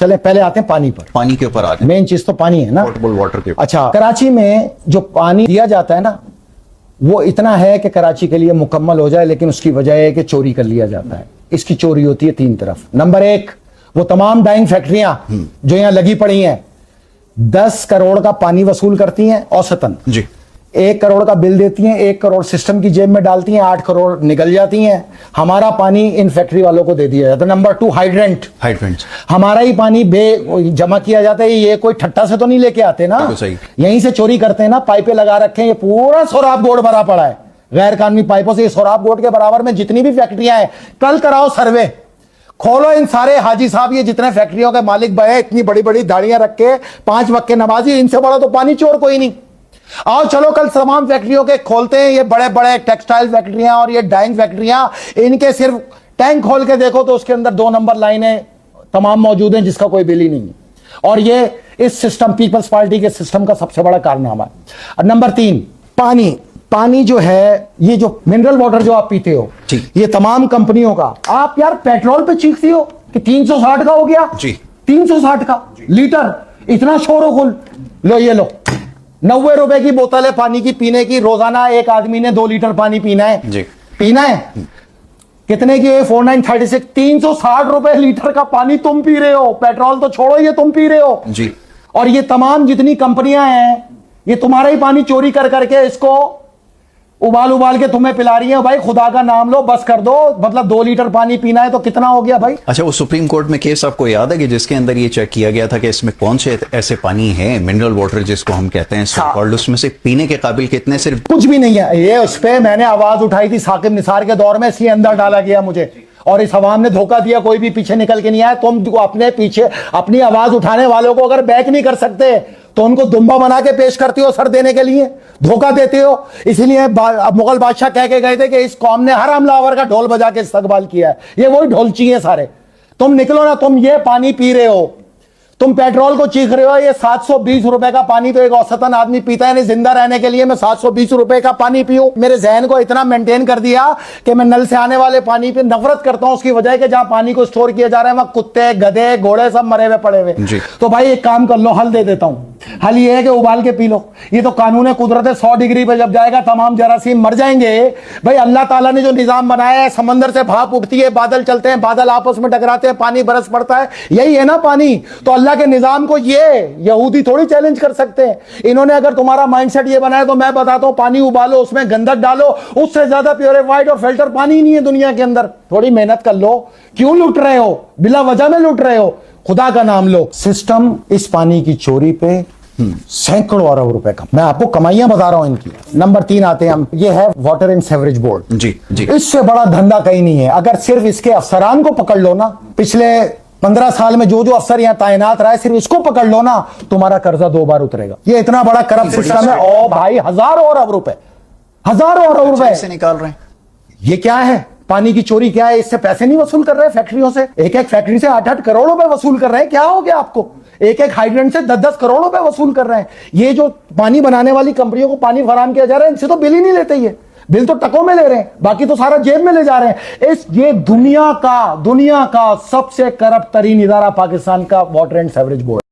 चले पहले आते हैं पानी पर। पानी के ऊपर आते हैं, मेन चीज तो पानी है ना, पोर्टेबल वाटर के ऊपर। अच्छा, कराची में जो पानी दिया जाता है ना, वो इतना है कि कराची के लिए मुकम्मल हो जाए, लेकिन उसकी वजह है कि चोरी कर लिया जाता है। इसकी चोरी होती है तीन तरफ। नंबर एक, वो तमाम डाइंग फैक्ट्रियां जो यहां लगी पड़ी हैं 10 करोड़ का पानी वसूल करती हैं औसतन जी। 1 करोड़ का बिल देती हैं, 1 करोड़ सिस्टम की जेब में डालती हैं, 8 करोड़ निकल जाती हैं। हमारा पानी इन फैक्ट्री वालों को दे दिया जाता है। नंबर 2, हाइड्रेंट, हमारा ही पानी जमा किया जाता है। ये कोई ठट्टा से तो नहीं लेके आते ना, सही। यहीं से चोरी करते हैं ना। पाइपें लगा रखे हैं, ये पूरा सोराब बोर्ड भरा पड़ा है गैर कानूनी पाइपों से। सोराब बोर्ड के बराबर में जितनी भी फैक्ट्रियां हैं, कल कराओ सर्वे, खोलो इन सारे हाजी साहब, ये जितने फैक्ट्रियों के मालिक बहे, इतनी बड़ी बड़ी दाढ़ियां रख के 5 वक्त के नमाजी, इनसे बड़ा तो पानी चोर कोई नहीं। आओ चलो कल तमाम फैक्ट्रियों के खोलते हैं, ये बड़े बड़े टेक्सटाइल फैक्ट्रियां और ये डाइंग फैक्ट्रियां, इनके सिर्फ टैंक खोल के देखो तो उसके अंदर 2 नंबर लाइनें तमाम मौजूद हैं, जिसका कोई बिल ही नहीं है। और ये इस सिस्टम, पीपल्स पार्टी के सिस्टम का सबसे बड़ा कारनामा है। नंबर 3, पानी जो है, ये जो मिनरल वाटर जो आप पीते हो, ये तमाम कंपनियों का, आप यार पेट्रोल पे चीखती हो कि 360 का हो गया जी, 360 का लीटर, इतना शोर-ओ-गुल। लो ये लो, 90 रुपए की बोतल है पानी की पीने की। रोजाना एक आदमी ने 2 लीटर पानी पीना है जी, पीना है। कितने की है? 4936, 360 रुपए लीटर का पानी तुम पी रहे हो। पेट्रोल तो छोड़ो, ये तुम पी रहे हो जी। और ये तमाम जितनी कंपनियां हैं, ये तुम्हारा ही पानी चोरी कर करके इसको उबाल के तुम्हें पिला रही है। भाई खुदा का नाम लो, बस कर दो। मतलब 2 लीटर पानी पीना है तो कितना हो गया भाई? अच्छा, वो सुप्रीम कोर्ट में केस आपको याद है कि जिसके अंदर ये चेक किया गया था कि इसमें कौन से ऐसे पानी है, मिनरल वाटर जिसको हम कहते हैं, और उसमें से पीने के काबिल कितने? सिर्फ कुछ भी नहीं है। ये उस पर मैंने आवाज उठाई थी साकिब निसार के दौर में, इसलिए अंदर डाला गया मुझे, और इस अवाम ने धोखा दिया, कोई भी पीछे निकल के नहीं आया। तुम अपने पीछे अपनी आवाज उठाने वालों को अगर बैक नहीं कर सकते तो उनको दुम्बा बना के पेश करते हो सर देने के लिए, धोखा देते हो। इसीलिए मुगल बादशाह कह के गए थे कि इस कौम ने हर हमलावर का ढोल बजा के इस्तकबाल किया है। ये वही ढोलची है सारे। तुम निकलो ना, तुम ये पानी पी रहे हो, तुम पेट्रोल को चीख रहे हो। ये 720 रुपए का पानी तो एक औसतन आदमी पीता है। नहीं, जिंदा रहने के लिए मैं 720 रुपए का पानी पीऊं? मेरे जहन को इतना मेंटेन कर दिया कि मैं नल से आने वाले पानी पे नफरत करता हूं, उसकी वजह कि जहां पानी को स्टोर किया जा रहा है वहां कुत्ते, गधे, घोड़े सब मरे हुए पड़े हुए। तो भाई एक काम कर लो, हल दे देता हूं। हल ये है कि उबाल के पी लो। ये तो कानून कुदरत है, 100 डिग्री पे जब जाएगा तमाम जरासीम मर जाएंगे। भाई अल्लाह ताला ने जो निजाम बनाया है, समंदर से भाप उठती है, बादल चलते हैं, बादल आपस में टकराते हैं, पानी बरस पड़ता है, यही है ना पानी। तो अल्लाह के निजाम को ये यहूदी थोड़ी चैलेंज कर सकते हैं। इन्होंने अगर तुम्हारा माइंडसेट ये बनाया तो मैं बताता हूं, पानी उबालो, उसमें गंधक डालो, उससे ज्यादा प्योरीफाइड और फिल्टर पानी ही नहीं है दुनिया के अंदर। थोड़ी मेहनत कर लो। क्यों लुट रहे हो? बिला वजह में लुट रहे हो। खुदा का नाम लो। सिस्टम इस पानी की चोरी पे सैकड़ों अरब रुपए का, मैं आपको कमाइयां बता रहा हूं इनकी। नंबर 3 आते हैं हम, ये है वाटर एंड सीवरेज बोर्ड जी जी। इससे बड़ा धंधा कहीं नहीं है। अगर सिर्फ इसके अफसरान को पकड़ लो ना, पिछले 15 साल में जो अफसर यहां तैनात रहा है, सिर्फ इसको पकड़ लो ना, तुम्हारा कर्जा 2 बार उतरेगा। ये इतना बड़ा करप्ट सिस्टम है। ओ भाई, हजारों अरब रुपए से निकाल रहे हैं। ये क्या है? पानी की चोरी क्या है? इससे पैसे नहीं वसूल कर रहे फैक्ट्रियों से? एक फैक्ट्री से 8-8 करोड़ रुपए वसूल कर रहे हैं। क्या हो गया आपको? एक हाइड्रेंट से 10-10 करोड़ रुपए वसूल कर रहे हैं। ये जो पानी बनाने वाली कंपनियों को पानी फराहम किया जा रहा है, इनसे तो बिल ही नहीं लेते। ये बिल तो टकों में ले रहे हैं, बाकी तो सारा जेब में ले जा रहे हैं। ये दुनिया का सबसे करप्ट तरीन इदारा पाकिस्तान का वाटर एंड सीवरेज बोर्ड।